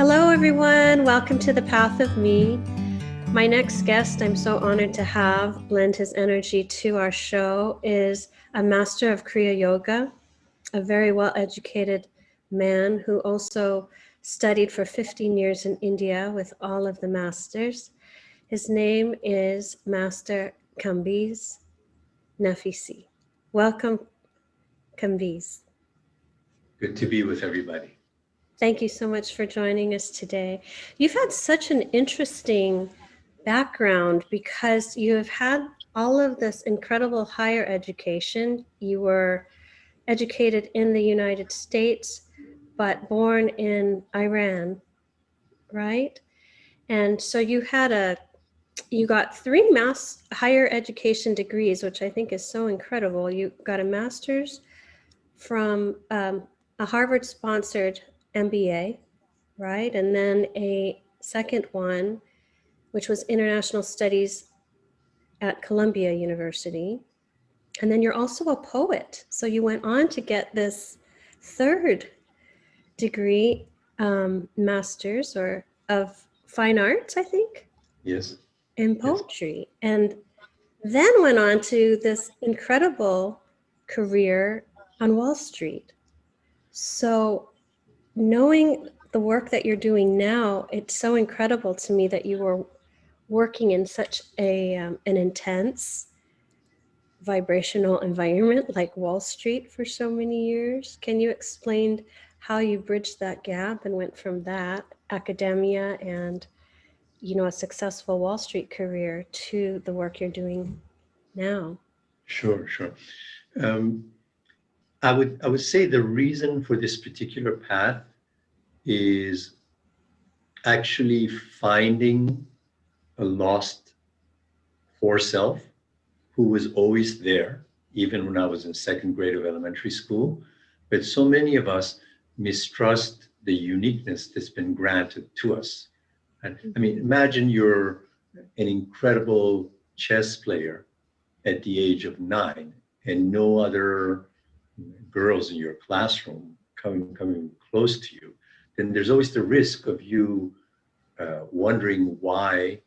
Hello, everyone. Welcome to The Path of Me. My next guest, I'm so honored to have blend his energy to our show, is a master of Kriya Yoga, a very well-educated man who also studied for 15 years in India with all of the masters. His name is Master Kambiz Naficy. Welcome, Kambiz. Good to be with everybody. Thank you so much for joining us today. You've had such an interesting background because you have had all of this incredible higher education. You were educated in the United States, but born in Iran, right? And so you got three higher education degrees, which I think is so incredible. You got a master's from a Harvard-sponsored MBA, right? And then a second one, which was international studies at Columbia University. And then you're also a poet. So you went on to get this third degree, master's or of fine arts, I think. Yes. In poetry. Yes. And then went on to this incredible career on Wall Street. So knowing the work that you're doing now, it's so incredible to me that you were working in such an intense vibrational environment like Wall Street for so many years. Can you explain how you bridged that gap and went from that academia and a successful Wall Street career to the work you're doing now? Sure. I would say the reason for this particular path is actually finding a lost core self who was always there, even when I was in second grade of elementary school. But so many of us mistrust the uniqueness that's been granted to us. And I mean, imagine you're an incredible chess player at the age of 9 and no other girls in your classroom coming close to you, then there's always the risk of you wondering why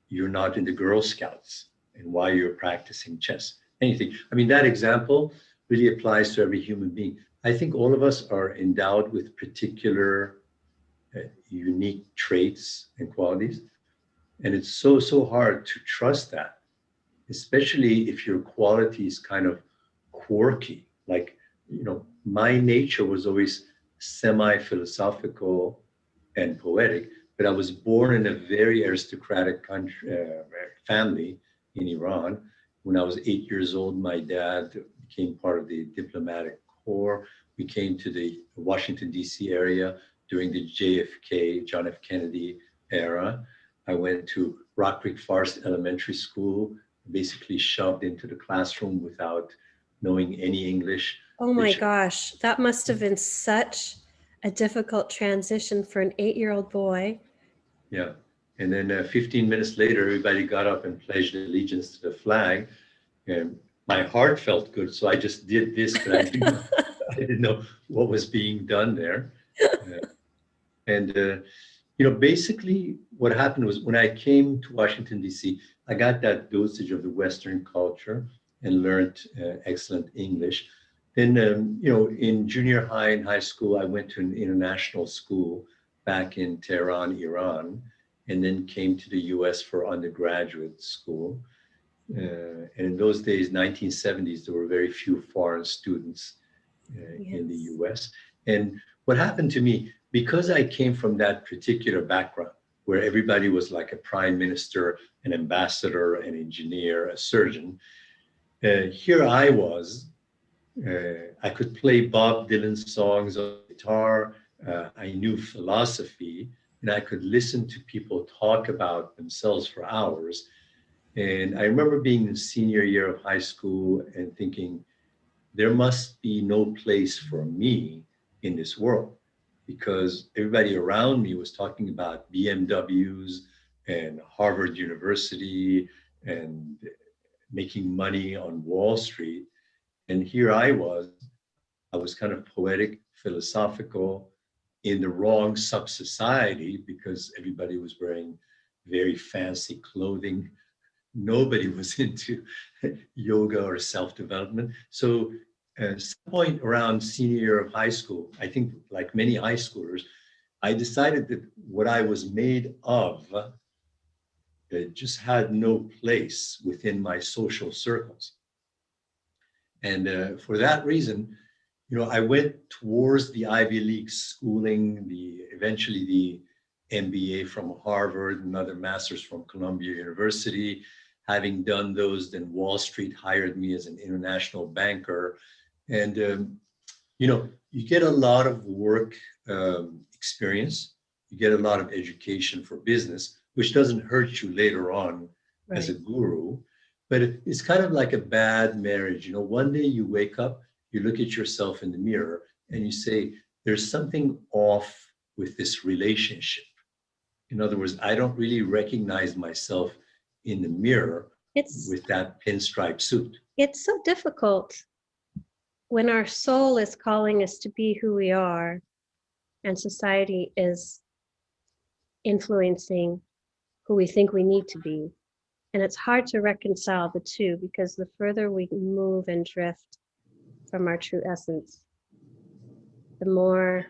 you're not in the Girl Scouts and why you're practicing chess. Anything. I mean, that example really applies to every human being. I think all of us are endowed with particular unique traits and qualities. And it's so hard to trust that, especially if your quality is kind of quirky. Like, my nature was always semi-philosophical and poetic, but I was born in a very aristocratic family in Iran. When I was 8 years old, my dad became part of the diplomatic corps. We came to the Washington, D.C. area during the JFK, John F. Kennedy era. I went to Rock Creek Forest Elementary School, basically shoved into the classroom without knowing any English. Oh my gosh, that must have been such a difficult transition for an 8-year-old boy. Yeah. And then 15 minutes later, everybody got up and pledged allegiance to the flag. And my heart felt good, so I just did this, but I didn't know what was being done there. Basically what happened was when I came to Washington, D.C., I got that dosage of the Western culture and learned excellent English. Then, in junior high and high school, I went to an international school back in Tehran, Iran, and then came to the US for undergraduate school. And in those days, 1970s, there were very few foreign students in the US. And what happened to me, because I came from that particular background where everybody was like a prime minister, an ambassador, an engineer, a surgeon, here I was. I could play Bob Dylan songs on guitar. I knew philosophy, and I could listen to people talk about themselves for hours. And I remember being in senior year of high school and thinking, there must be no place for me in this world, because everybody around me was talking about BMWs and Harvard University and making money on Wall Street. And here I was kind of poetic, philosophical, in the wrong sub-society because everybody was wearing very fancy clothing. Nobody was into yoga or self-development. So at some point around senior year of high school, I think like many high schoolers, I decided that what I was made of just had no place within my social circles. And for that reason, I went towards the Ivy League schooling, eventually the MBA from Harvard, another master's from Columbia University. Having done those, then Wall Street hired me as an international banker. And, you get a lot of work experience. You get a lot of education for business, which doesn't hurt you later on as a guru. But it's kind of like a bad marriage. One day you wake up, you look at yourself in the mirror and you say, there's something off with this relationship. In other words, I don't really recognize myself in the mirror with that pinstripe suit. It's so difficult when our soul is calling us to be who we are and society is influencing who we think we need to be. And it's hard to reconcile the two because the further we move and drift from our true essence, the more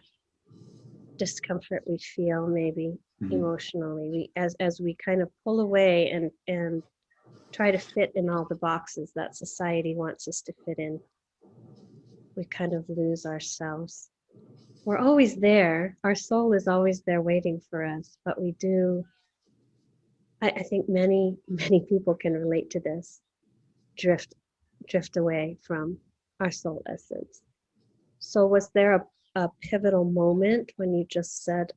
discomfort we feel, maybe emotionally. As we kind of pull away and try to fit in all the boxes that society wants us to fit in, we kind of lose ourselves. We're always there. Our soul is always there waiting for us, but we do. I think many people can relate to this. Drift away from our soul essence. So was there a pivotal moment when you just said,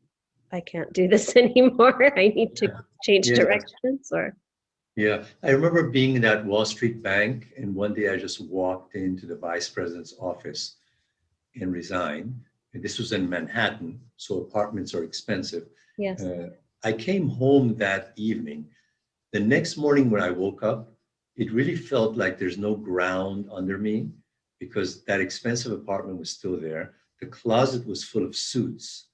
I can't do this anymore, I need to change directions? Or I remember being in that Wall Street bank, and one day I just walked into the vice president's office and resigned. And this was in Manhattan, so apartments are expensive. Yes. I came home that evening. The next morning when I woke up, it really felt like there's no ground under me because that expensive apartment was still there. The closet was full of suits.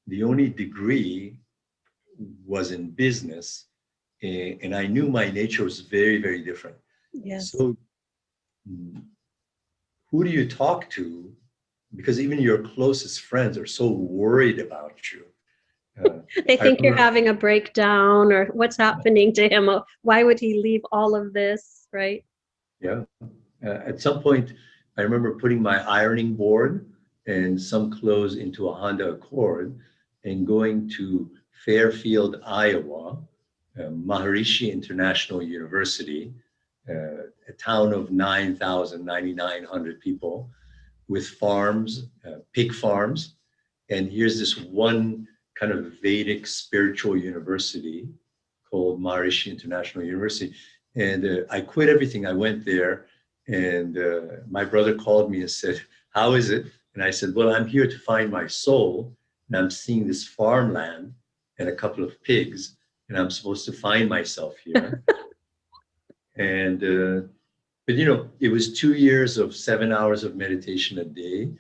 The only degree was in business. And I knew my nature was very, very different. Yes. So who do you talk to? Because even your closest friends are so worried about you. They think you're having a breakdown or what's happening to him. Why would he leave all of this, right? Yeah. At some point, I remember putting my ironing board and some clothes into a Honda Accord and going to Fairfield, Iowa, Maharishi International University, a town of 9,900 people with farms, pig farms. And here's this one kind of Vedic spiritual university called Maharishi International University. And I quit everything. I went there and my brother called me and said, how is it? And I said, well, I'm here to find my soul. And I'm seeing this farmland and a couple of pigs. And I'm supposed to find myself here. And, but it was 2 years of 7 hours of meditation a day,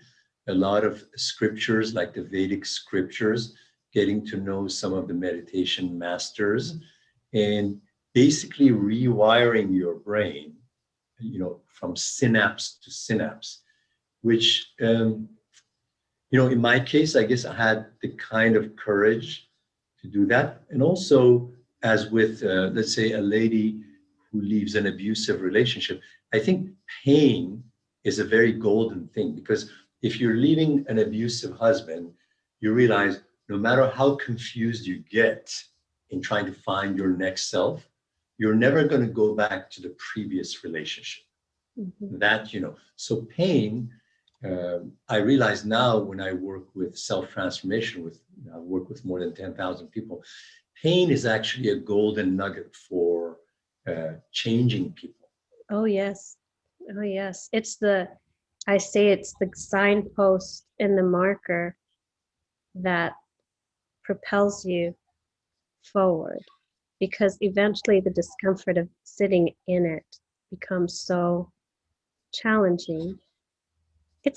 a lot of scriptures like the Vedic scriptures, getting to know some of the meditation masters, and basically rewiring your brain, from synapse to synapse, which, in my case, I guess I had the kind of courage to do that. And also, as with, let's say, a lady who leaves an abusive relationship, I think pain is a very golden thing, because if you're leaving an abusive husband, you realize no matter how confused you get in trying to find your next self, you're never going to go back to the previous relationship. That, so pain, I realize now when I work with self-transformation, I work with more than 10,000 people, pain is actually a golden nugget for changing people. Oh, yes. Oh, yes. I say it's the signpost and the marker that propels you forward, because eventually the discomfort of sitting in it becomes so challenging.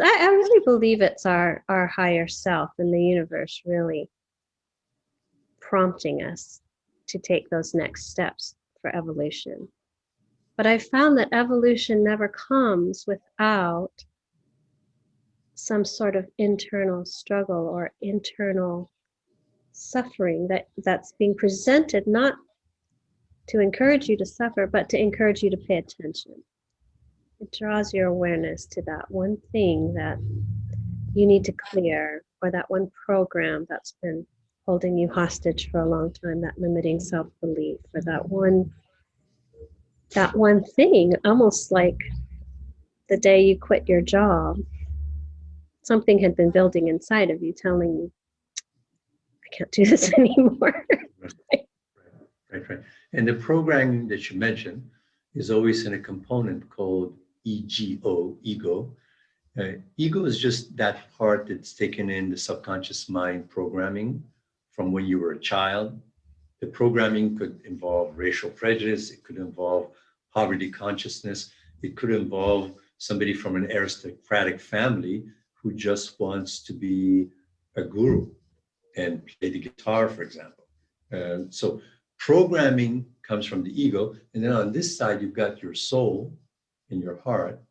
I really believe it's our higher self in the universe really prompting us to take those next steps for evolution. But I found that evolution never comes without some sort of internal struggle or internal suffering that's being presented not to encourage you to suffer, but to encourage you to pay attention. It draws your awareness to that one thing that you need to clear, or that one program that's been holding you hostage for a long time, that limiting self-belief, or that one thing, almost like the day you quit your job, something had been building inside of you telling you, I can't do this anymore. Right. And the programming that you mentioned is always in a component called ego. Ego is just that part that's taken in the subconscious mind programming from when you were a child. The programming could involve racial prejudice. It could involve poverty consciousness. It could involve somebody from an aristocratic family who just wants to be a guru and play the guitar, for example. So programming comes from the ego. And then on this side, you've got your soul and your heart.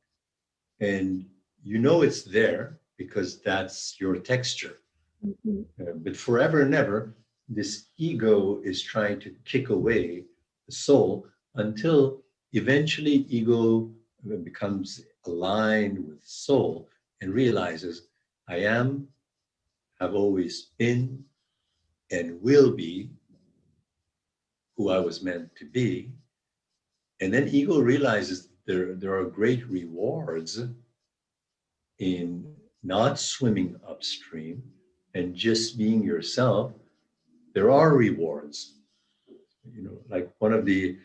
And you know it's there because that's your texture. Mm-hmm. But forever and ever, this ego is trying to kick away the soul until eventually ego becomes aligned with soul and realizes, I am, have always been, and will be who I was meant to be. And then ego realizes there are great rewards in not swimming upstream and just being yourself. There are rewards. You know, like one of the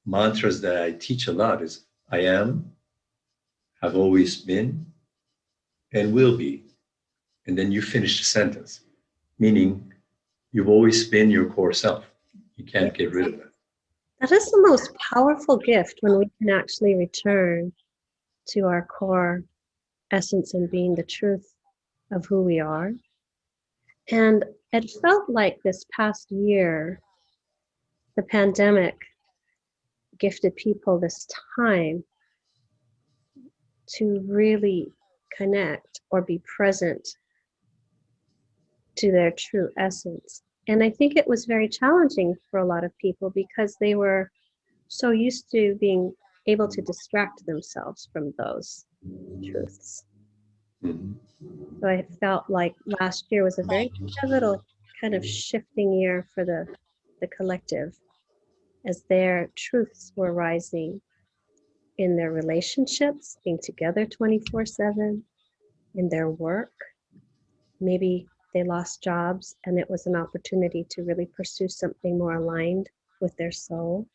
mantras that I teach a lot is I am, have always been, and will be. And then you finish the sentence, meaning you've always been your core self. You can't get rid of it. That is the most powerful gift, when we can actually return to our core essence and being the truth of who we are. And it felt like this past year, the pandemic gifted people this time to really connect or be present to their true essence. And I think it was very challenging for a lot of people because they were so used to being able to distract themselves from those truths. Mm-hmm. So I felt like last year was a very pivotal kind of shifting year for the collective, as their truths were rising in their relationships, being together 24/7, in their work. Maybe they lost jobs and it was an opportunity to really pursue something more aligned with their soul.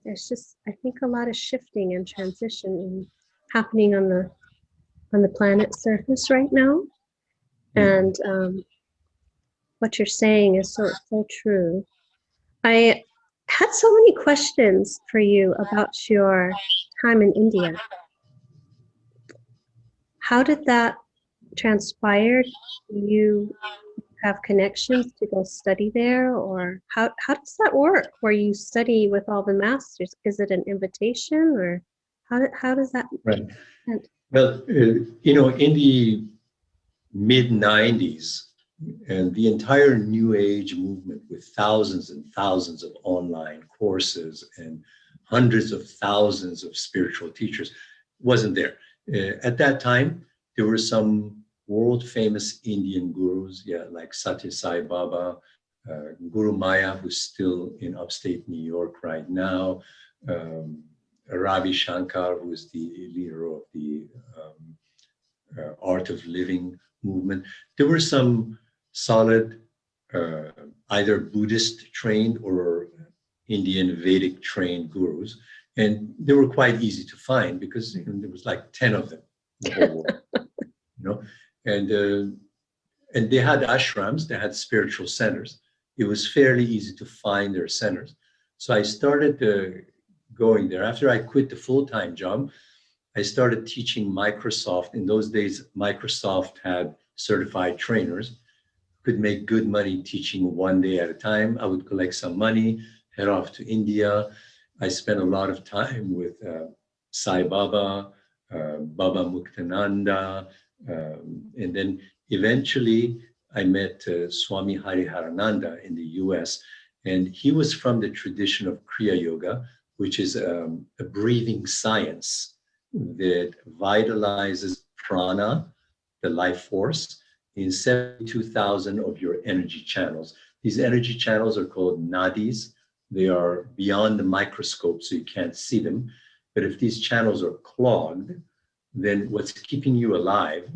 There's just, I think, a lot of shifting and transition happening on the planet's surface right now. And what you're saying is so true. I had so many questions for you about your time in India. How did that transpire? Do you have connections to go study there, or how does that work where you study with all the masters? Is it an invitation, or how does that? Right. Well, you know, in the mid 90s, and the entire New Age movement with thousands and thousands of online courses and hundreds of thousands of spiritual teachers wasn't there. At that time, there were some world famous Indian gurus, like Satya Sai Baba, Guru Maya, who's still in upstate New York right now, Ravi Shankar, who is the leader of the Art of Living movement. There were some solid, either Buddhist trained or Indian Vedic trained gurus, and they were quite easy to find because there was like 10 of them in the whole world, you know, and they had ashrams, they had spiritual centers. It was fairly easy to find their centers. So I started going there after I quit the full-time job. I started teaching Microsoft. In those days, Microsoft had certified trainers, could make good money teaching 1 day at a time. I would collect some money, head off to India. I spent a lot of time with Sai Baba, Baba Muktananda, and then eventually I met Swami Hariharananda in the US, and he was from the tradition of Kriya Yoga, which is a breathing science that vitalizes prana, the life force, in 72,000 of your energy channels. These energy channels are called nadis. They are beyond the microscope, so you can't see them. But if these channels are clogged, then what's keeping you alive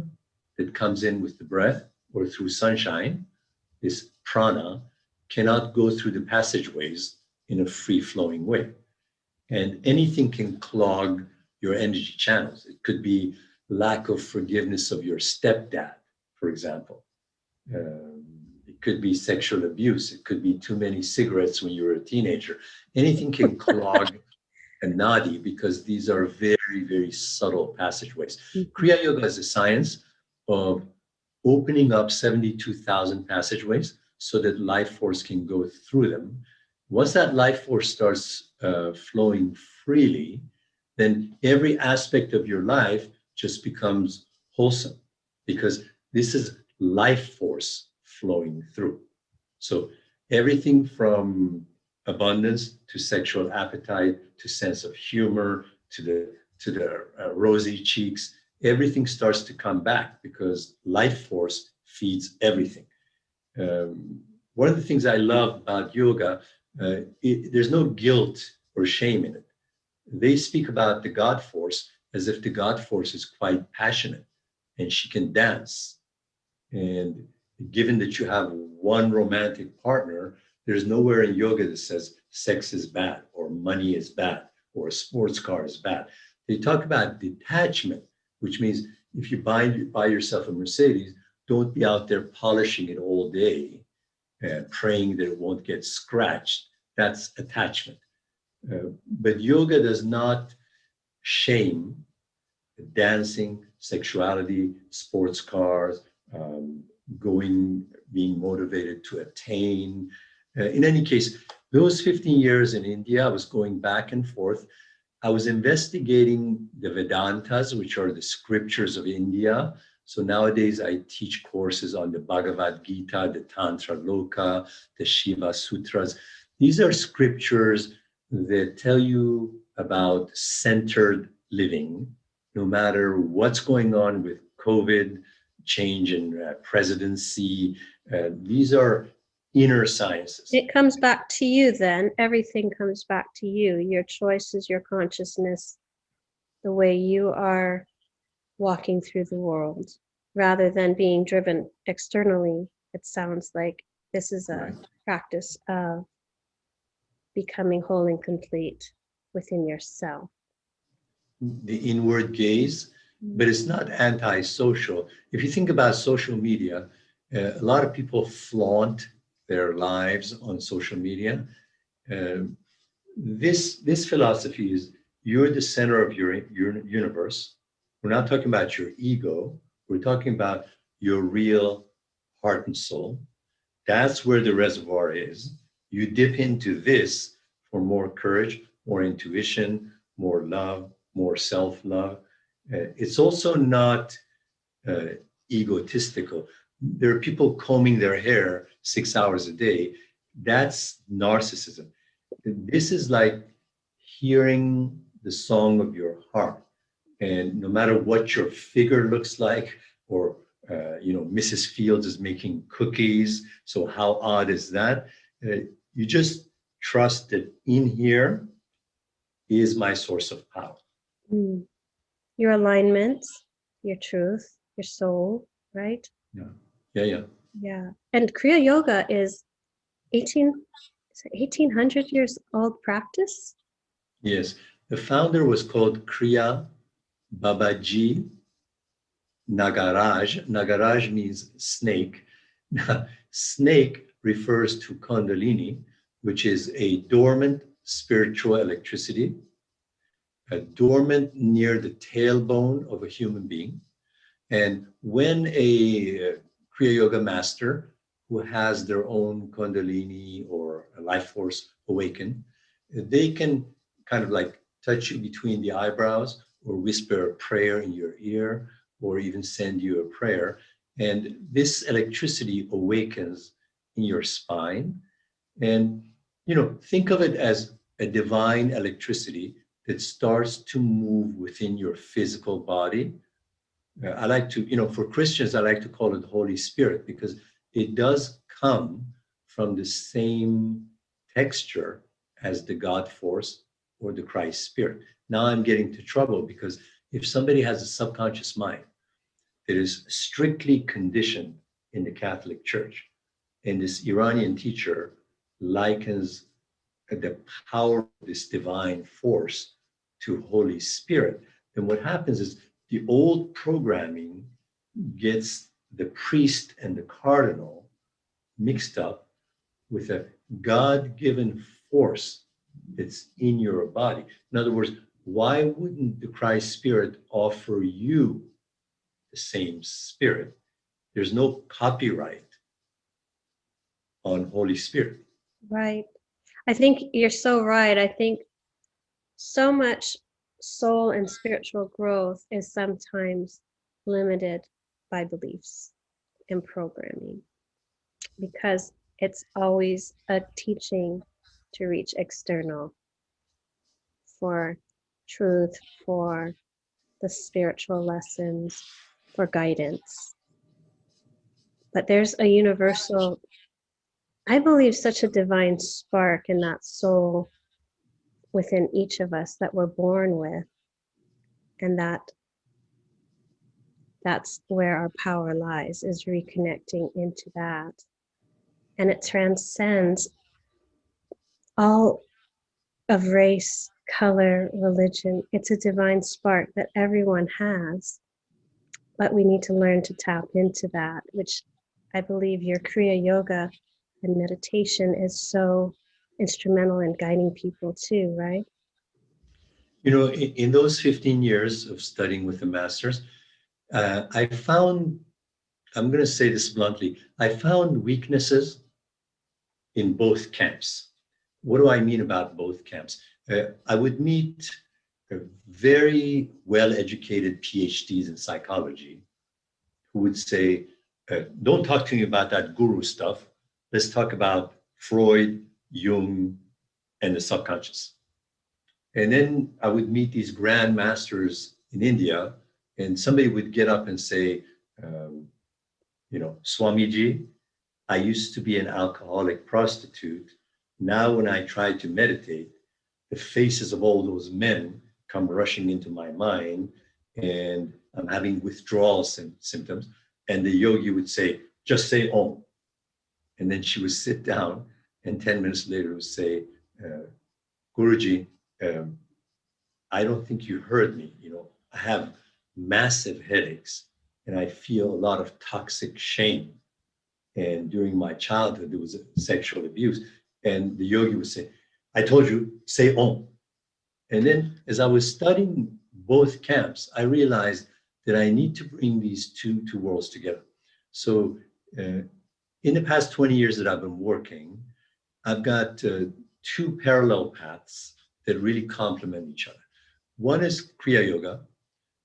that comes in with the breath or through sunshine, this prana, cannot go through the passageways in a free-flowing way. And anything can clog your energy channels. It could be lack of forgiveness of your stepdad, for example. It could be sexual abuse. It could be too many cigarettes when you were a teenager. Anything can clog a nadi because these are very, very subtle passageways. Kriya Yoga is a science of opening up 72,000 passageways so that life force can go through them. Once that life force starts flowing freely, then every aspect of your life just becomes wholesome because this is life force flowing through. So everything from abundance to sexual appetite to sense of humor to the rosy cheeks, everything starts to come back because life force feeds everything. One of the things I love about yoga, there's no guilt or shame in it. They speak about the God force as if the God force is quite passionate and she can dance. And given that you have one romantic partner, there's nowhere in yoga that says sex is bad or money is bad or a sports car is bad. They talk about detachment, which means if you buy yourself a Mercedes, don't be out there polishing it all day and praying that it won't get scratched. That's attachment. But yoga does not shame dancing, sexuality, sports cars, being motivated to attain. In any case, those 15 years in India, I was going back and forth. I was investigating the Vedantas, which are the scriptures of India. So nowadays I teach courses on the Bhagavad Gita, the Tantra Loka, the Shiva Sutras. These are scriptures that tell you about centered living, no matter what's going on with COVID, change in presidency. These are inner sciences. It comes back to you then. Everything comes back to you, your choices, your consciousness, the way you are walking through the world, rather than being driven externally. It sounds like this is a practice of becoming whole and complete within yourself. The inward gaze, but it's not anti-social. If you think about social media, a lot of people flaunt their lives on social media. This philosophy is you're the center of your universe. We're not talking about your ego. We're talking about your real heart and soul. That's where the reservoir is. You dip into this for more courage, more intuition, more love, more self-love. It's also not egotistical. There are people combing their hair 6 hours a day. That's narcissism. This is like hearing the song of your heart. And no matter what your figure looks like, or Mrs. Fields is making cookies, so how odd is that? You just trust that in here is my source of power. Your alignment, your truth, your soul, right? Yeah. And Kriya Yoga is 1800 years old practice? Yes. The founder was called Kriya Babaji Nagaraj. Nagaraj means snake. Snake refers to Kundalini, which is a dormant spiritual electricity. dormant near the tailbone of a human being. And when a Kriya Yoga master who has their own Kundalini or a life force awaken, they can kind of like touch you between the eyebrows or whisper a prayer in your ear or even send you a prayer. And this electricity awakens in your spine. And, think of it as a divine electricity that starts to move within your physical body. I like to, for Christians, I like to call it the Holy Spirit because it does come from the same texture as the God force or the Christ Spirit. Now I'm getting into trouble because if somebody has a subconscious mind that is strictly conditioned in the Catholic Church, and this Iranian teacher likens the power of this divine force to Holy Spirit, then what happens is the old programming gets the priest and the cardinal mixed up with a God-given force that's in your body. In other words, why wouldn't the Christ Spirit offer you the same Spirit? There's no copyright on Holy Spirit. Right. I think you're so right. I think so much soul and spiritual growth is sometimes limited by beliefs and programming because it's always a teaching to reach external for truth, for the spiritual lessons, for guidance. But there's a universal, I believe, such a divine spark in that soul within each of us that we're born with, and that's where our power lies, is reconnecting into that. And it transcends all of race, color, religion. It's a divine spark that everyone has, but we need to learn to tap into that, which I believe your Kriya Yoga and meditation is so instrumental in guiding people too, right? In those 15 years of studying with the masters, I found, I'm going to say this bluntly, I found weaknesses in both camps. What do I mean about both camps? I would meet very well-educated PhDs in psychology who would say, don't talk to me about that guru stuff. Let's talk about Freud, Jung, and the subconscious. And then I would meet these grand masters in India, and somebody would get up and say, Swamiji, I used to be an alcoholic prostitute. Now, when I try to meditate, the faces of all those men come rushing into my mind, and I'm having withdrawal symptoms. And the yogi would say, just say Om. And then she would sit down, and 10 minutes later would say, Guruji, I don't think you heard me. I have massive headaches and I feel a lot of toxic shame. And during my childhood, there was a sexual abuse. And the yogi would say, I told you, say Om. And then as I was studying both camps, I realized that I need to bring these two worlds together. So in the past 20 years that I've been working, I've got two parallel paths that really complement each other. One is Kriya Yoga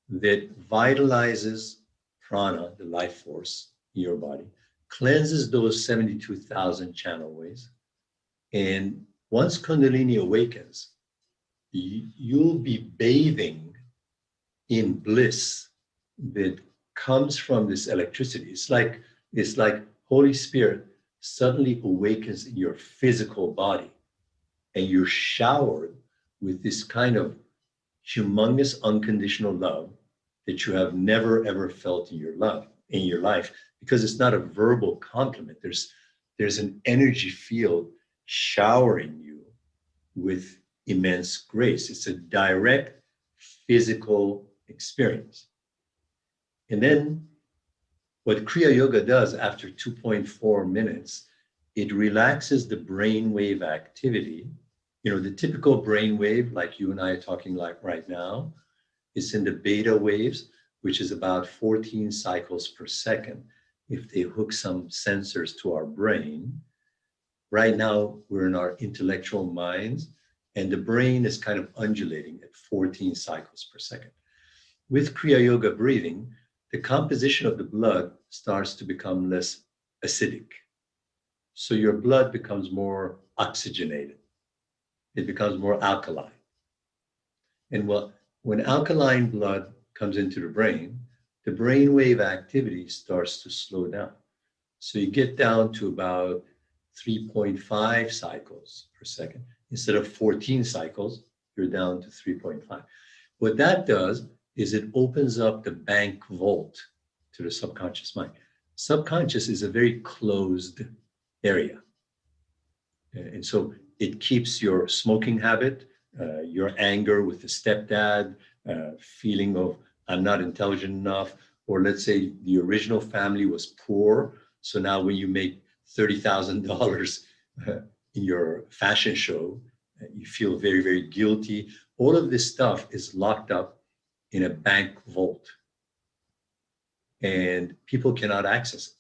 that vitalizes prana, the life force in your body, cleanses those 72,000 channel ways. And once Kundalini awakens, you'll be bathing in bliss that comes from this electricity. It's like Holy Spirit suddenly awakens in your physical body, and you're showered with this kind of humongous unconditional love that you have never ever felt in your life, because it's not a verbal compliment. There's an energy field showering you with immense grace. It's a direct physical experience. And then what Kriya Yoga does after 2.4 minutes, it relaxes the brainwave activity The typical brain wave, like you and I are talking like right now, is in the beta waves, which is about 14 cycles per second. If they hook some sensors to our brain, right now we're in our intellectual minds, and the brain is kind of undulating at 14 cycles per second. With Kriya Yoga breathing, the composition of the blood starts to become less acidic. So your blood becomes more oxygenated. It becomes more alkaline. And when alkaline blood comes into the brain wave activity starts to slow down. So you get down to about 3.5 cycles per second. Instead of 14 cycles, you're down to 3.5. What that does is it opens up the bank vault to the subconscious mind. Subconscious is a very closed area. And so it keeps your smoking habit, your anger with the stepdad, feeling of I'm not intelligent enough, or let's say the original family was poor. So now when you make $30,000 in your fashion show, you feel very, very guilty. All of this stuff is locked up in a bank vault, and people cannot access it.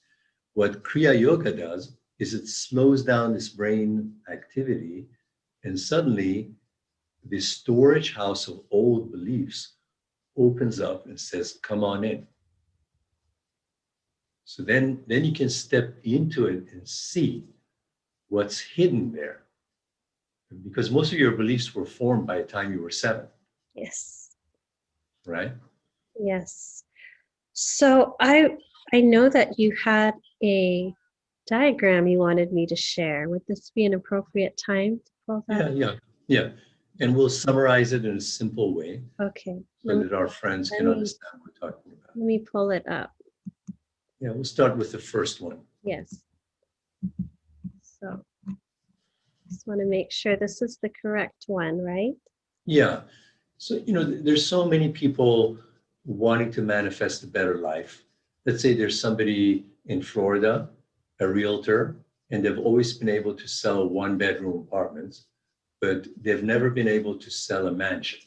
What Kriya Yoga does is it slows down this brain activity, and suddenly this storage house of old beliefs opens up and says, come on in. So then you can step into it and see what's hidden there. Because most of your beliefs were formed by the time you were 7. Yes. Right? Yes. So I know that you had a diagram you wanted me to share. Would this be an appropriate time to pull that? Yeah. And we'll summarize it in a simple way. Okay. So that our friends can understand what we're talking about. Let me pull it up. Yeah, we'll start with the first one. Yes. So just want to make sure this is the correct one, right? Yeah. So, there's so many people wanting to manifest a better life. Let's say there's somebody in Florida, a realtor, and they've always been able to sell 1-bedroom apartments, but they've never been able to sell a mansion.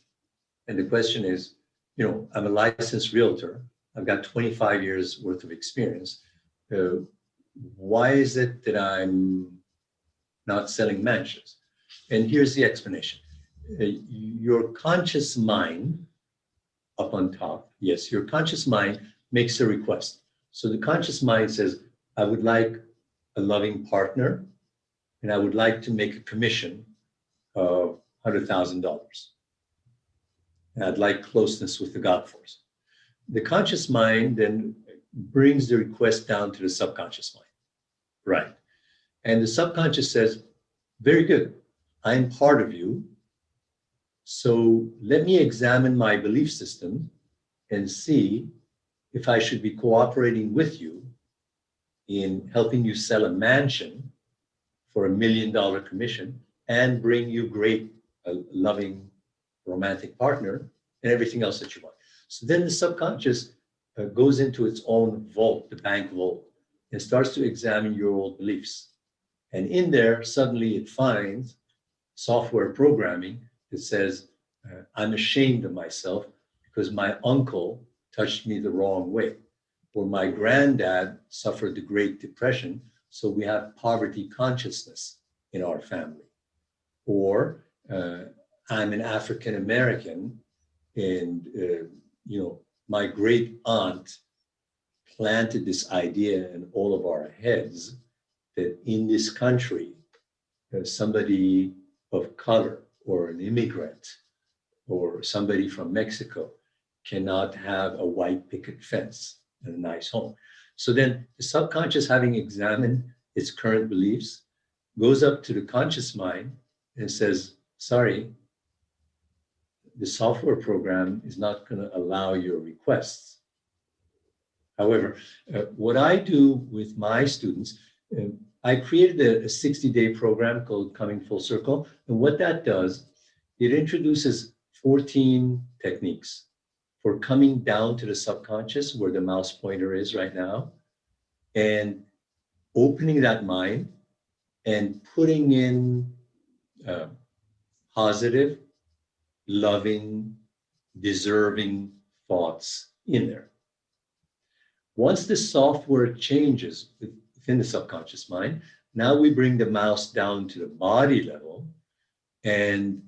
And the question is, I'm a licensed realtor. I've got 25 years worth of experience. Why is it that I'm not selling mansions? And here's the explanation. Your conscious mind up on top, yes, your conscious mind makes a request. So the conscious mind says, I would like a loving partner, and I would like to make a commission of $100,000. And I'd like closeness with the God force. The conscious mind then brings the request down to the subconscious mind. Right. And the subconscious says, very good, I'm part of you. So let me examine my belief system and see if I should be cooperating with you in helping you sell a mansion for $1 million commission and bring you great, loving, romantic partner and everything else that you want. So then the subconscious goes into its own vault, the bank vault, and starts to examine your old beliefs. And in there, suddenly it finds software programming that says, I'm ashamed of myself because my uncle touched me the wrong way, or my granddad suffered the Great Depression, so we have poverty consciousness in our family. Or I'm an African American, and my great aunt planted this idea in all of our heads that in this country, somebody of color or an immigrant or somebody from Mexico cannot have a white picket fence and a nice home. So then the subconscious, having examined its current beliefs, goes up to the conscious mind and says, sorry, the software program is not going to allow your requests. However, what I do with my students, I created a 60-day program called Coming Full Circle. And what that does, it introduces 14 techniques for coming down to the subconscious, where the mouse pointer is right now, and opening that mind and putting in positive, loving, deserving thoughts in there. Once the software changes within the subconscious mind, now we bring the mouse down to the body level, and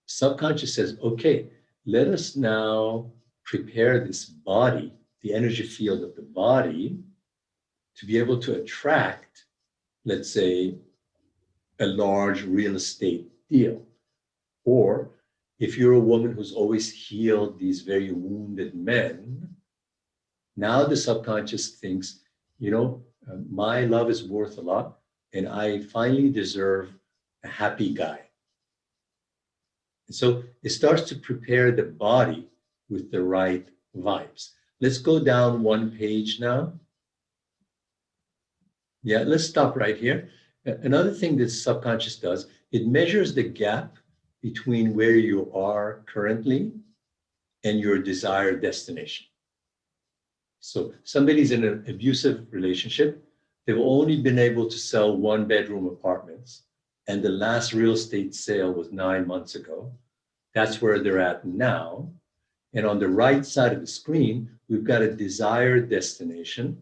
subconscious says, okay, let us now prepare this body, the energy field of the body, to be able to attract, let's say, a large real estate deal. Or if you're a woman who's always healed these very wounded men, now the subconscious thinks, my love is worth a lot, and I finally deserve a happy guy. And so it starts to prepare the body with the right vibes. Let's go down one page now. Yeah, let's stop right here. Another thing that subconscious does, it measures the gap between where you are currently and your desired destination. So somebody's in an abusive relationship, they've only been able to sell 1-bedroom apartments, and the last real estate sale was 9 months ago. That's where they're at now. And on the right side of the screen, we've got a desired destination.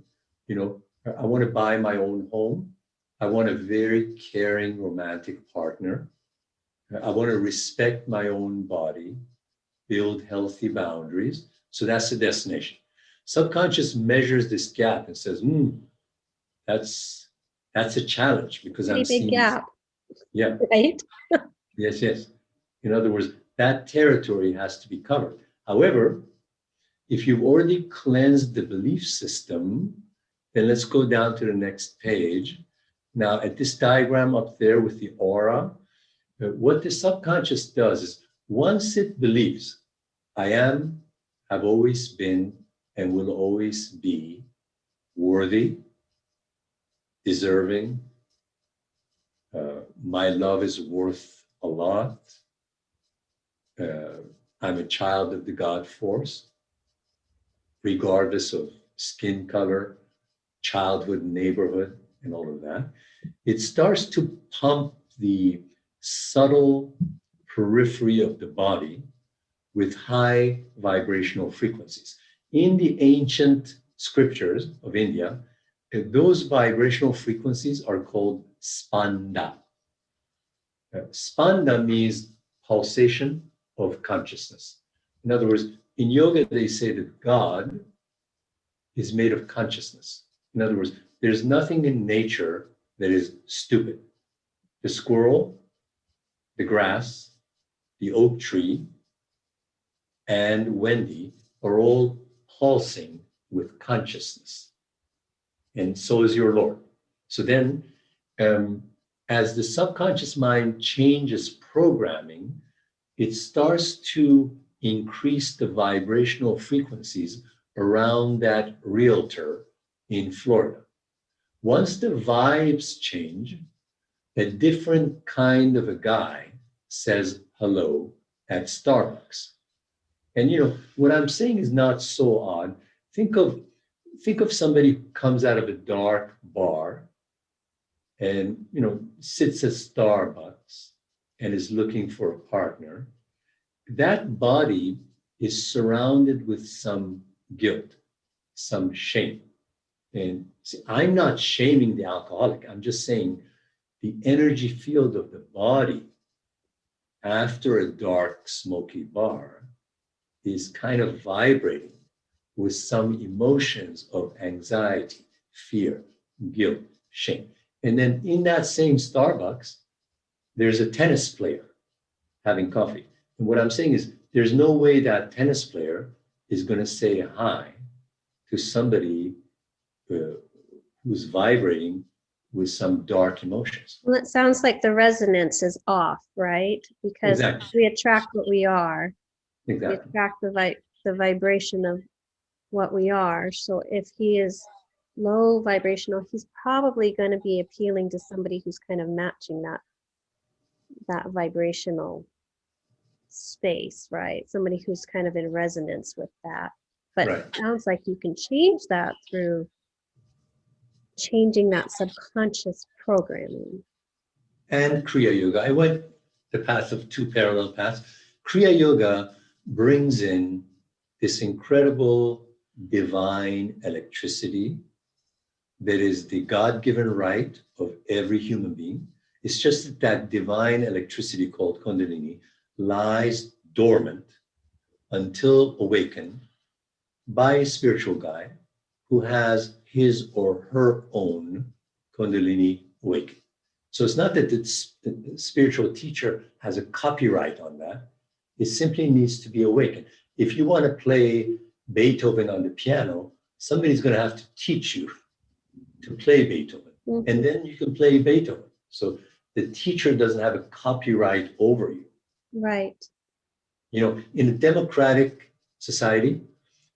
I want to buy my own home. I want a very caring, romantic partner. I want to respect my own body, build healthy boundaries. So that's the destination. Subconscious measures this gap and says, that's a challenge because Pretty I'm big seeing gap. Yeah. Right? Yes. In other words, that territory has to be covered. However, if you've already cleansed the belief system, then let's go down to the next page. Now, at this diagram up there with the aura, what the subconscious does is once it believes, I am, have always been, and will always be worthy, deserving, my love is worth a lot, I'm a child of the God force, regardless of skin color, childhood, neighborhood, and all of that. It starts to pump the subtle periphery of the body with high vibrational frequencies. In the ancient scriptures of India, those vibrational frequencies are called spanda. Spanda means pulsation of consciousness. In other words, in yoga, they say that God is made of consciousness. In other words, there's nothing in nature that is stupid. The squirrel, the grass, the oak tree, and Wendy are all pulsing with consciousness. And so is your Lord. So then, as the subconscious mind changes programming, it starts to increase the vibrational frequencies around that realtor in Florida. Once the vibes change, a different kind of a guy says hello at Starbucks. And what I'm saying is not so odd. Think of somebody who comes out of a dark bar and sits at Starbucks and is looking for a partner. That body is surrounded with some guilt, some shame. And see, I'm not shaming the alcoholic. I'm just saying the energy field of the body after a dark, smoky bar is kind of vibrating with some emotions of anxiety, fear, guilt, shame. And then in that same Starbucks, there's a tennis player having coffee. And what I'm saying is there's no way that tennis player is going to say hi to somebody who's vibrating with some dark emotions. Well, it sounds like the resonance is off, right? Because Exactly. we attract what we are. Exactly. We attract the vibration of what we are. So if he is low vibrational, he's probably going to be appealing to somebody who's kind of matching that vibrational space, right? Somebody who's kind of in resonance with that. But Right. It sounds like you can change that through changing that subconscious programming. And Kriya Yoga. I went the path of two parallel paths. Kriya Yoga brings in this incredible divine electricity that is the God-given right of every human being. It's just that that divine electricity called Kundalini lies dormant until awakened by a spiritual guide who has his or her own Kundalini awakening. So it's not that the spiritual teacher has a copyright on that. It simply needs to be awakened. If you want to play Beethoven on the piano, somebody's going to have to teach you to play Beethoven, and then you can play Beethoven. So the teacher doesn't have a copyright over you. Right. You know, in a democratic society,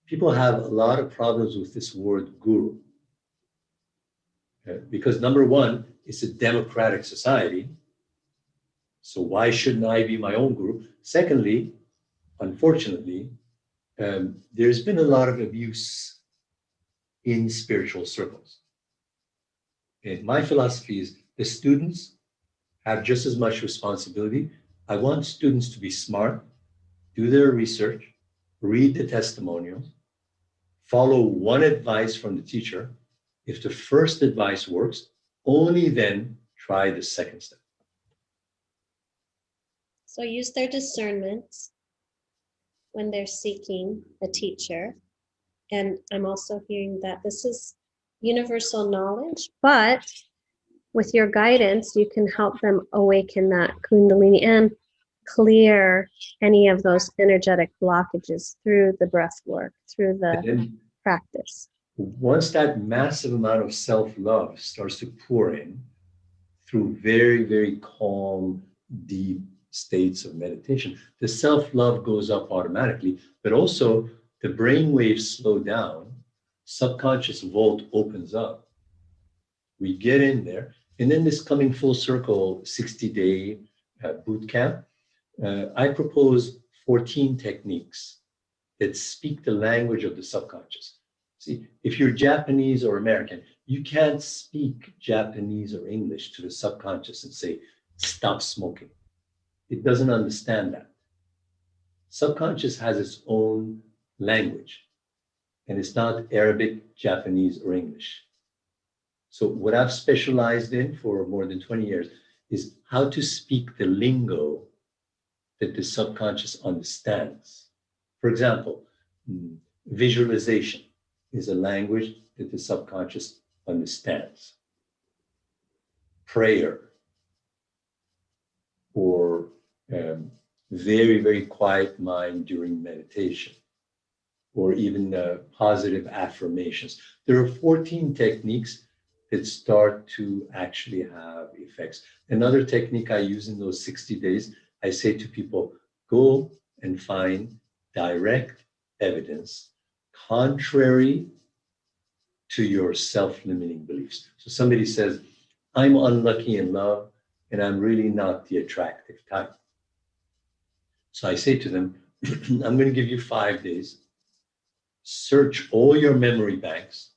people have a lot of problems with this word guru. Because number one, it's a democratic society. So why shouldn't I be my own guru? Secondly, unfortunately, there's been a lot of abuse in spiritual circles. And my philosophy is the students have just as much responsibility. I want students to be smart, do their research, read the testimonials, follow one advice from the teacher. If the first advice works, only then try the second step. So use their discernment when they're seeking a teacher. And I'm also hearing that this is universal knowledge, but with your guidance, you can help them awaken that Kundalini and clear any of those energetic blockages through the breath work, through the practice. Once that massive amount of self-love starts to pour in through very, very calm, deep states of meditation, the self-love goes up automatically, but also the brain waves slow down, subconscious vault opens up. We get in there, and then this coming full circle 60-day boot camp, I propose 14 techniques that speak the language of the subconscious. See, if you're Japanese or American, you can't speak Japanese or English to the subconscious and say, stop smoking. It doesn't understand that. Subconscious has its own language, and it's not Arabic, Japanese, or English. So what I've specialized in for more than 20 years is how to speak the lingo that the subconscious understands. For example, visualization is a language that the subconscious understands. Prayer, or very, very quiet mind during meditation, or even positive affirmations. There are 14 techniques that start to actually have effects. Another technique I use in those 60 days, I say to people, go and find direct evidence contrary to your self-limiting beliefs. So somebody says, I'm unlucky in love and I'm really not the attractive type. So I say to them, I'm going to give you 5 days. Search all your memory banks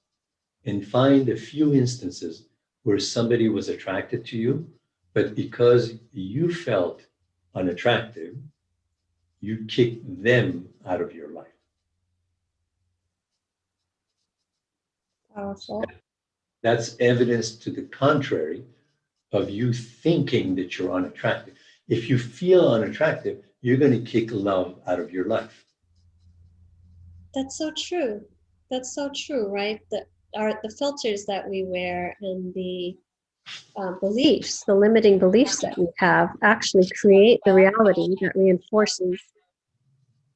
and find a few instances where somebody was attracted to you, but because you felt unattractive, you kicked them out of your life. Powerful. That's evidence to the contrary of you thinking that you're unattractive. If you feel unattractive, you're going to kick love out of your life. That's so true. That's so true, right? The filters that we wear and the beliefs, the limiting beliefs that we have actually create the reality that reinforces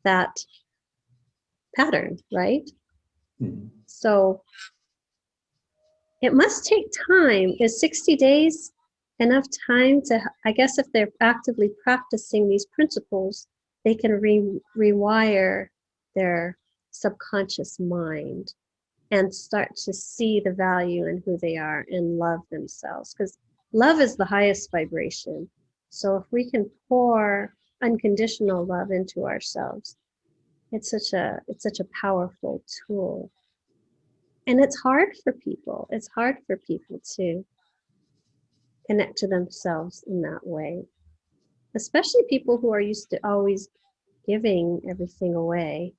that pattern, right? Mm-hmm. So it must take time. Is 60 days enough time to, I guess if they're actively practicing these principles, they can rewire their subconscious mind and start to see the value in who they are and love themselves, because love is the highest vibration. So if we can pour unconditional love into ourselves, it's such a powerful tool. And it's hard for people. It's hard for people to connect to themselves in that way. especially people who are used to always giving everything away,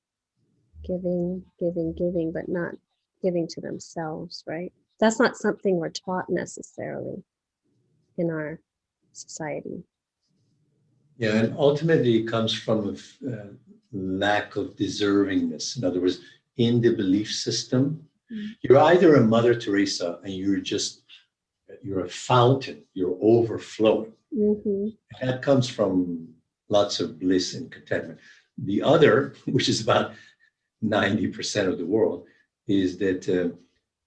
giving, but not giving to themselves, right? That's not something we're taught necessarily in our society. Yeah, and ultimately it comes from a lack of deservingness. In other words, in the belief system, you're either a Mother Teresa and you're a fountain, you're overflowing. Mm-hmm. That comes from lots of bliss and contentment. The other, which is about 90% of the world, is that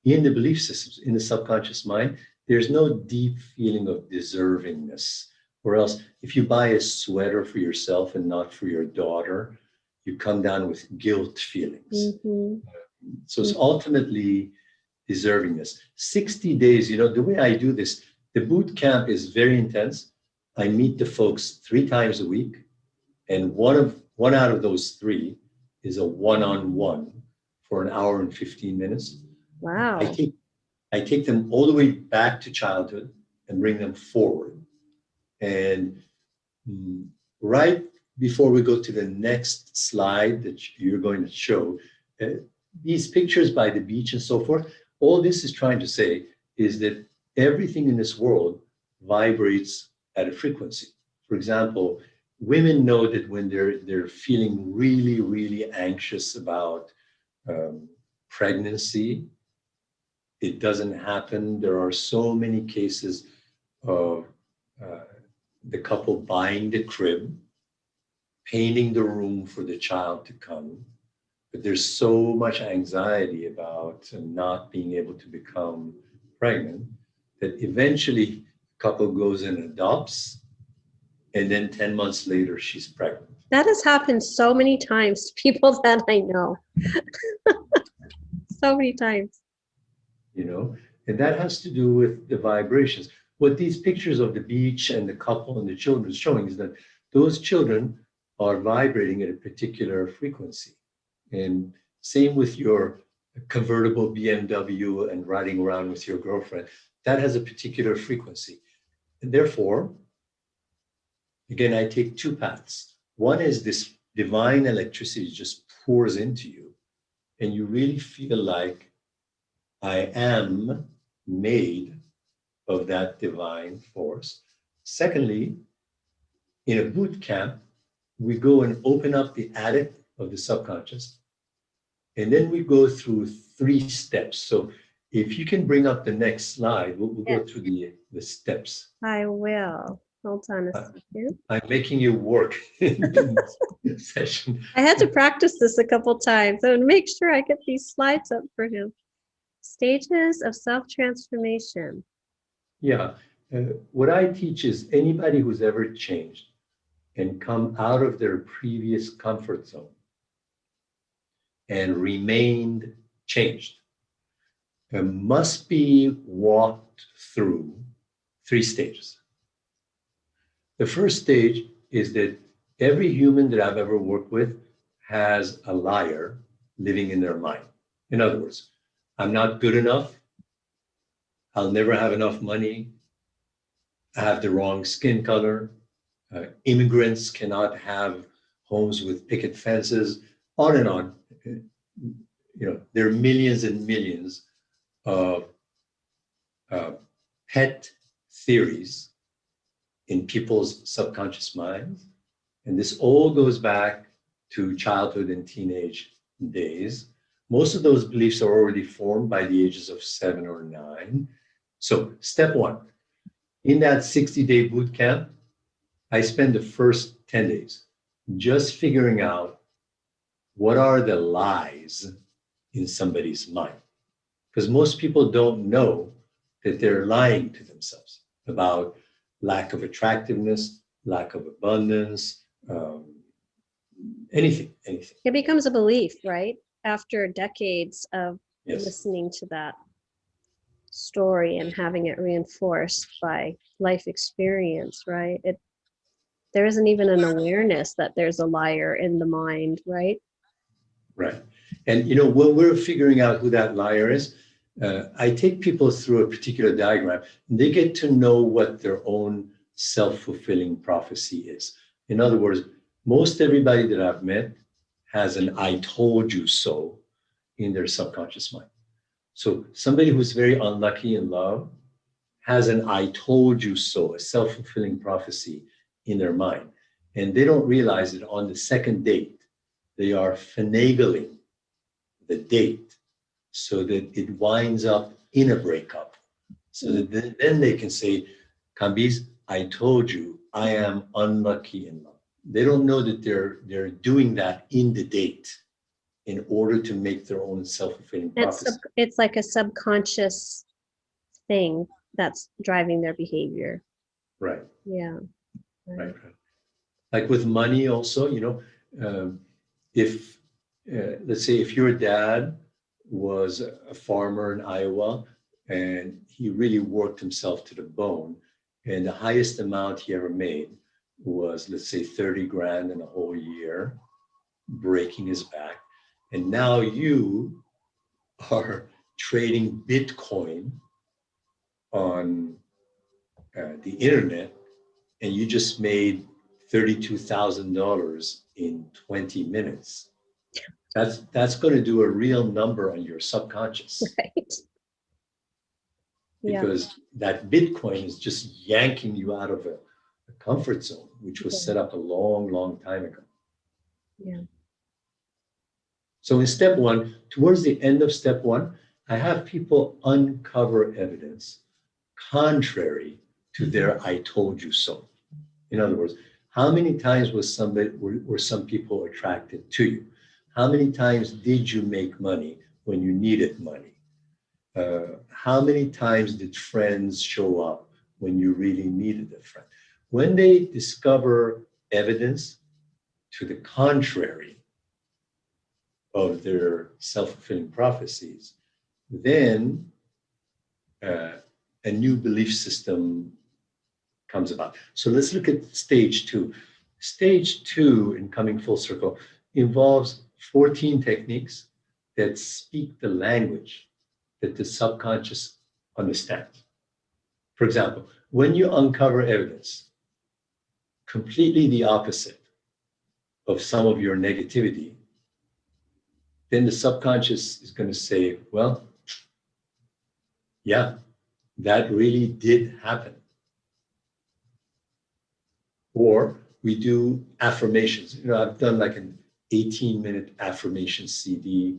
in the belief systems, in the subconscious mind, there's no deep feeling of deservingness. Or else, if you buy a sweater for yourself and not for your daughter, you come down with guilt feelings. Mm-hmm. So it's ultimately deservingness. 60 days, the way I do this, the boot camp is very intense. I meet the folks 3 times a week, and one out of those 3 is a one-on-one for an hour and 15 minutes. Wow. I take them all the way back to childhood and bring them forward. And right before we go to the next slide that you're going to show, these pictures by the beach and so forth, all this is trying to say is that everything in this world vibrates at a frequency. For example, women know that when they're feeling really, really anxious about pregnancy, it doesn't happen. There are so many cases of the couple buying the crib, painting the room for the child to come, but there's so much anxiety about not being able to become pregnant that eventually the couple goes and adopts, and then 10 months later she's pregnant. That has happened so many times to people that I know. So many times. And that has to do with the vibrations. What these pictures of the beach and the couple and the children is showing is that those children are vibrating at a particular frequency. And same with your convertible BMW and riding around with your girlfriend. That has a particular frequency. And therefore, again, I take 2 paths. One is this divine electricity just pours into you, and you really feel like I am made of that divine force. Secondly, in a boot camp, we go and open up the attic of the subconscious, and then we go through 3 steps. So if you can bring up the next slide, we'll go through the steps. I will. Hold on a second. I'm making you work in this session. I had to practice this a couple times and make sure I get these slides up for him. Stages of self-transformation. Yeah. What I teach is anybody who's ever changed and come out of their previous comfort zone and remained changed must be walked through 3 stages. The first stage is that every human that I've ever worked with has a liar living in their mind. In other words, I'm not good enough. I'll never have enough money. I have the wrong skin color. Immigrants cannot have homes with picket fences, on and on. There are millions and millions of pet theories in people's subconscious minds. And this all goes back to childhood and teenage days. Most of those beliefs are already formed by the ages of 7 or 9. So step 1, in that 60-day boot camp, I spend the first 10 days just figuring out what are the lies in somebody's mind. Because most people don't know that they're lying to themselves about lack of attractiveness, lack of abundance, anything. It becomes a belief, right? After decades of Yes. listening to that story and having it reinforced by life experience, right? There isn't even an awareness that there's a liar in the mind, right? Right. And when we're figuring out who that liar is, I take people through a particular diagram, and they get to know what their own self-fulfilling prophecy is. In other words, most everybody that I've met has an I told you so in their subconscious mind. So somebody who's very unlucky in love has an I told you so, a self-fulfilling prophecy in their mind. And they don't realize that on the second date, they are finagling the date so that it winds up in a breakup. So that then they can say, Kambiz, I told you I am unlucky in love. They don't know that they're doing that in the date in order to make their own self-fulfilling prophecy. It's like a subconscious thing that's driving their behavior. Right. Yeah. Right. Like with money also, if let's say if your dad was a farmer in Iowa and he really worked himself to the bone, and the highest amount he ever made was, let's say, 30 grand in a whole year, breaking his back. And now you are trading Bitcoin on the internet, and you just made $32,000 in 20 minutes. That's going to do a real number on your subconscious. Right. Because that Bitcoin is just yanking you out of a comfort zone, which was set up a long, long time ago. Yeah. So in step one, towards the end of step one, I have people uncover evidence contrary to their I told you so. In other words, how many times were some people attracted to you? How many times did you make money when you needed money? How many times did friends show up when you really needed a friend? When they discover evidence to the contrary of their self-fulfilling prophecies, then a new belief system comes about. So let's look at stage two. Stage two, in coming full circle, involves 14 techniques that speak the language that the subconscious understands. For example, when you uncover evidence completely the opposite of some of your negativity, then the subconscious is going to say, well, yeah, that really did happen. Or we do affirmations. I've done like an 18-minute affirmation CD.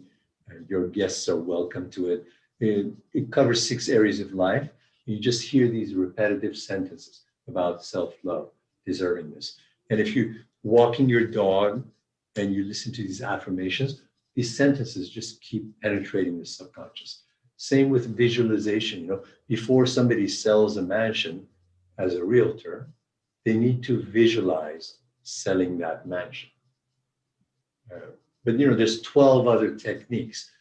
Your guests are welcome to it. It covers 6 areas of life. You just hear these repetitive sentences about self-love, deservingness. And if you're walking your dog and you listen to these affirmations, these sentences just keep penetrating the subconscious. Same with visualization. Before somebody sells a mansion as a realtor, they need to visualize selling that mansion. But there's 12 other techniques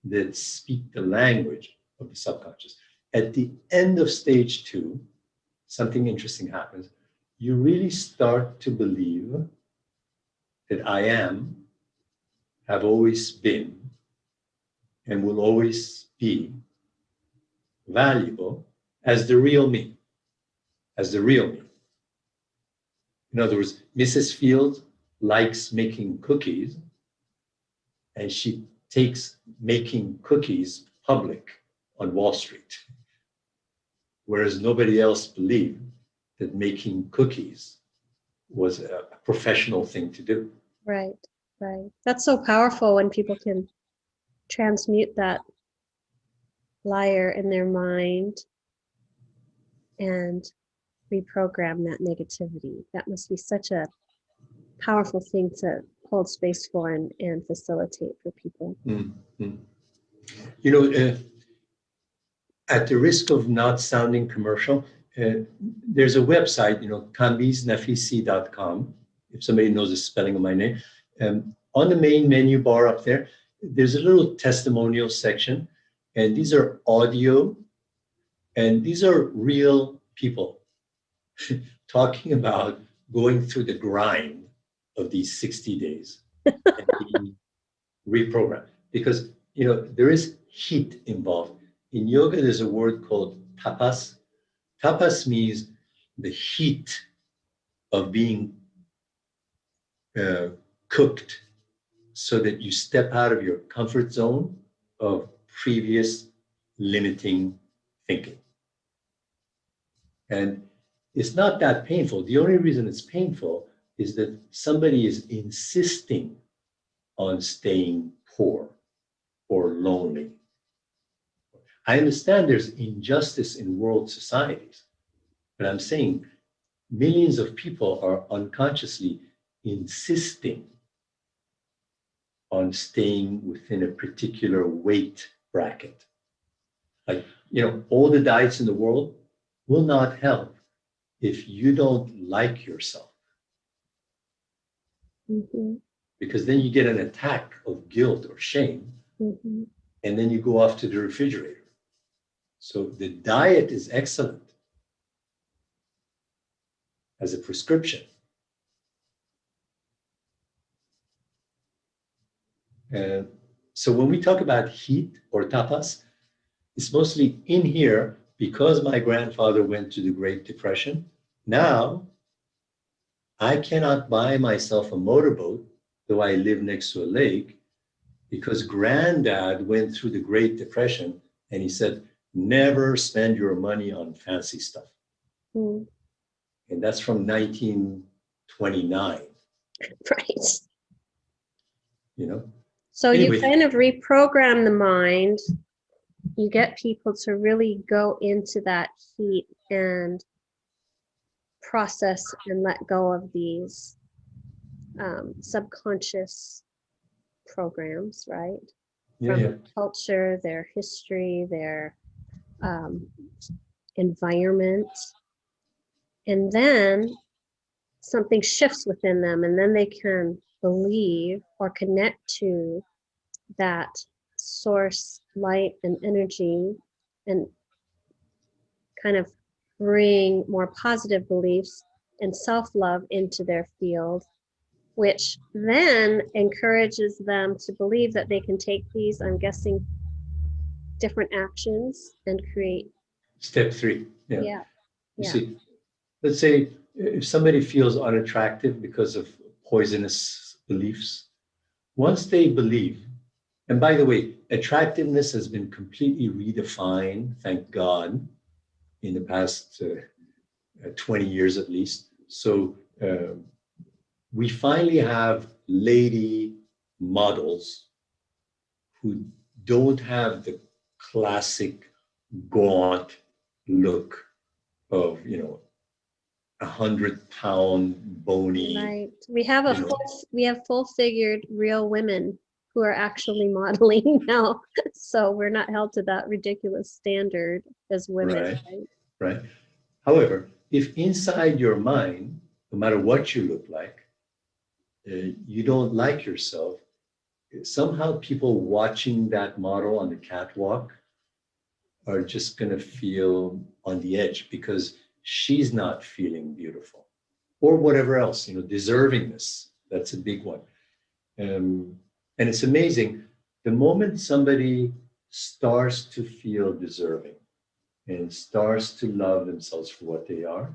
that speak the language of the subconscious. At the end of stage two, something interesting happens. You really start to believe that I am, have always been, and will always be valuable as the real me, as the real me. In other words, Mrs. Fields likes making cookies, and she takes making cookies public on Wall Street, whereas nobody else believed that making cookies was a professional thing to do. Right. That's so powerful when people can transmute that liar in their mind and reprogram that negativity. That must be such a powerful thing to hold space for and facilitate for people. Mm-hmm. At the risk of not sounding commercial, there's a website, kambiznaficy.com, if somebody knows the spelling of my name. On the main menu bar up there, there's a little testimonial section, and these are audio, and these are real people talking about going through the grind of these 60 days and being reprogrammed. Because, there is heat involved. In yoga, there's a word called tapas. Tapas means the heat of being cooked so that you step out of your comfort zone of previous limiting thinking. And it's not that painful. The only reason it's painful is that somebody is insisting on staying poor or lonely. I understand there's injustice in world societies, but I'm saying millions of people are unconsciously insisting on staying within a particular weight bracket. Like, all the diets in the world will not help if you don't like yourself. Mm-hmm. Because then you get an attack of guilt or shame, Mm-hmm. and then you go off to the refrigerator. So the diet is excellent as a prescription. So when we talk about heat or tapas, it's mostly in here because my grandfather went to the Great Depression. Now, I cannot buy myself a motorboat, though I live next to a lake, because granddad went through the Great Depression and he said, never spend your money on fancy stuff. Mm. And that's from 1929. Right. So Anyway, you kind of reprogram the mind. You get people to really go into that heat and process and let go of these subconscious programs, right? From their culture, their history, their environment. And then something shifts within them, and then they can believe or connect to that source light and energy and kind of bring more positive beliefs and self-love into their field, which then encourages them to believe that they can take these, I'm guessing, different actions and create. Step 3. Yeah. You see, let's say if somebody feels unattractive because of poisonous beliefs, once they believe, and by the way, attractiveness has been completely redefined, thank God, in the past 20 years at least. So we finally have lady models who don't have the classic gaunt look of 100-pound bony. Right. We have full-figured real women who are actually modeling now, so we're not held to that ridiculous standard as women. Right. However, if inside your mind, no matter what you look like, you don't like yourself, somehow people watching that model on the catwalk are just going to feel on the edge because she's not feeling beautiful or whatever else, deservingness. That's a big one. And it's amazing. The moment somebody starts to feel deserving and starts to love themselves for what they are,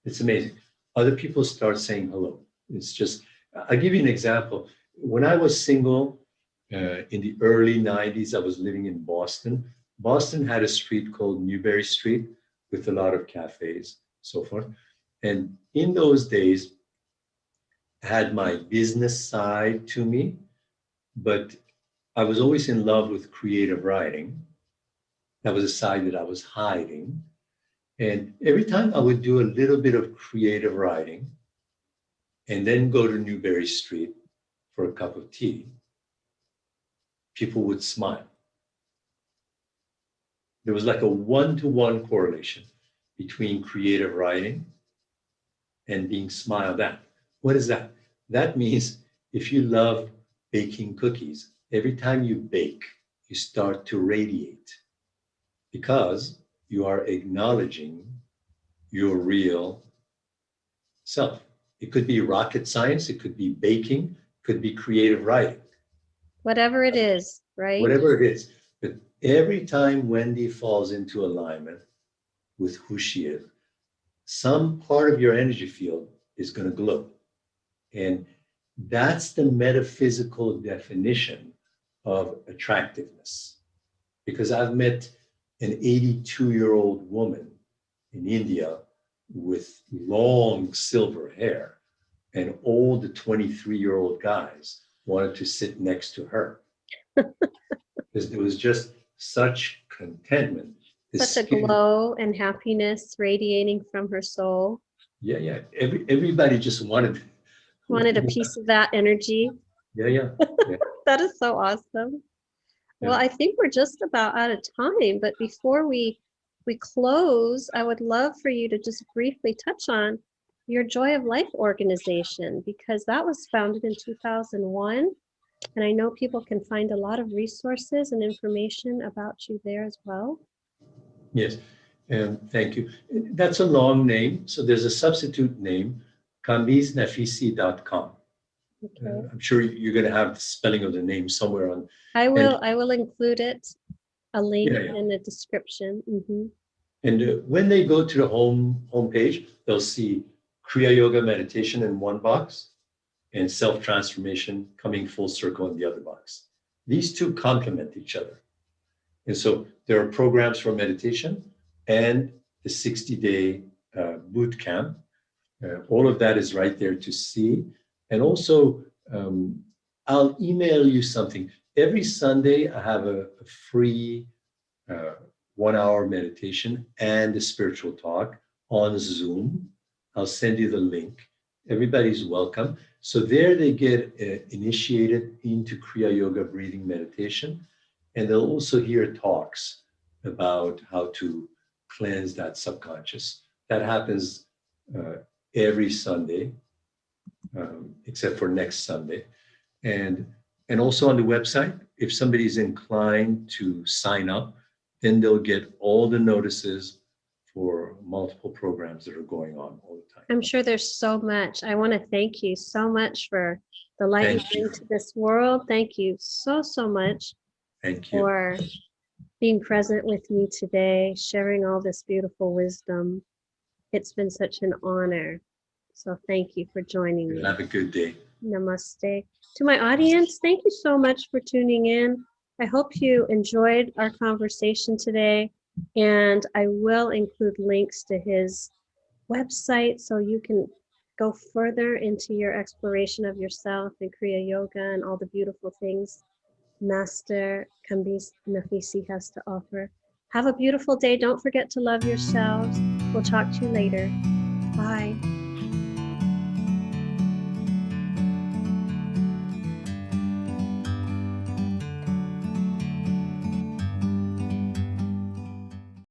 it's amazing. Other people start saying hello. It's just, I'll give you an example. When I was single in the early 90s, I was living in Boston. Boston had a street called Newbury Street with a lot of cafes, so forth. And in those days, I had my business side to me, but I was always in love with creative writing. That was a side that I was hiding. And every time I would do a little bit of creative writing and then go to Newbury Street for a cup of tea, people would smile. There was like a one-to-one correlation between creative writing and being smiled at. What is that? That means if you love baking cookies, every time you bake, you start to radiate because you are acknowledging your real self. It could be rocket science, it could be baking, it could be creative writing. Whatever it is, right? Whatever it is. But every time Wendy falls into alignment with who she is, some part of your energy field is going to glow. And that's the metaphysical definition of attractiveness. Because I've met an 82-year-old woman in India with long silver hair, and all the 23-year-old guys wanted to sit next to her because there was just such contentment. Such a glow and happiness radiating from her soul. Yeah. Everybody just wanted a piece of that energy. Yeah. That is so awesome. Well, I think we're just about out of time, but before we close, I would love for you to just briefly touch on your Joy of Life organization, because that was founded in 2001. And I know people can find a lot of resources and information about you there as well. Yes, thank you. That's a long name, so there's a substitute name, KambizNaficy.com. Okay. I'm sure you're going to have the spelling of the name somewhere on. I will include it, a link in the description. Mm-hmm. And when they go to the home page, they'll see Kriya Yoga meditation in one box and self-transformation coming full circle in the other box. These two complement each other. And so there are programs for meditation and the 60-day boot camp. All of that is right there to see. And also, I'll email you something. Every Sunday, I have a free 1-hour meditation and a spiritual talk on Zoom. I'll send you the link. Everybody's welcome. So there they get initiated into Kriya Yoga breathing meditation. And they'll also hear talks about how to cleanse that subconscious. That happens every Sunday, except for next Sunday. And also on the website, if somebody's inclined to sign up, then they'll get all the notices for multiple programs that are going on all the time. I'm sure there's so much. I want to thank you so much for the light you bring to this world. Thank you so much. Thank you for being present with me today, sharing all this beautiful wisdom. It's been such an honor. So thank you for joining me. Have a good day. Namaste. To my audience, thank you so much for tuning in. I hope you enjoyed our conversation today, and I will include links to his website so you can go further into your exploration of yourself and Kriya Yoga and all the beautiful things Master Kambiz Naficy has to offer. Have a beautiful day. Don't forget to love yourselves. We'll talk to you later. Bye.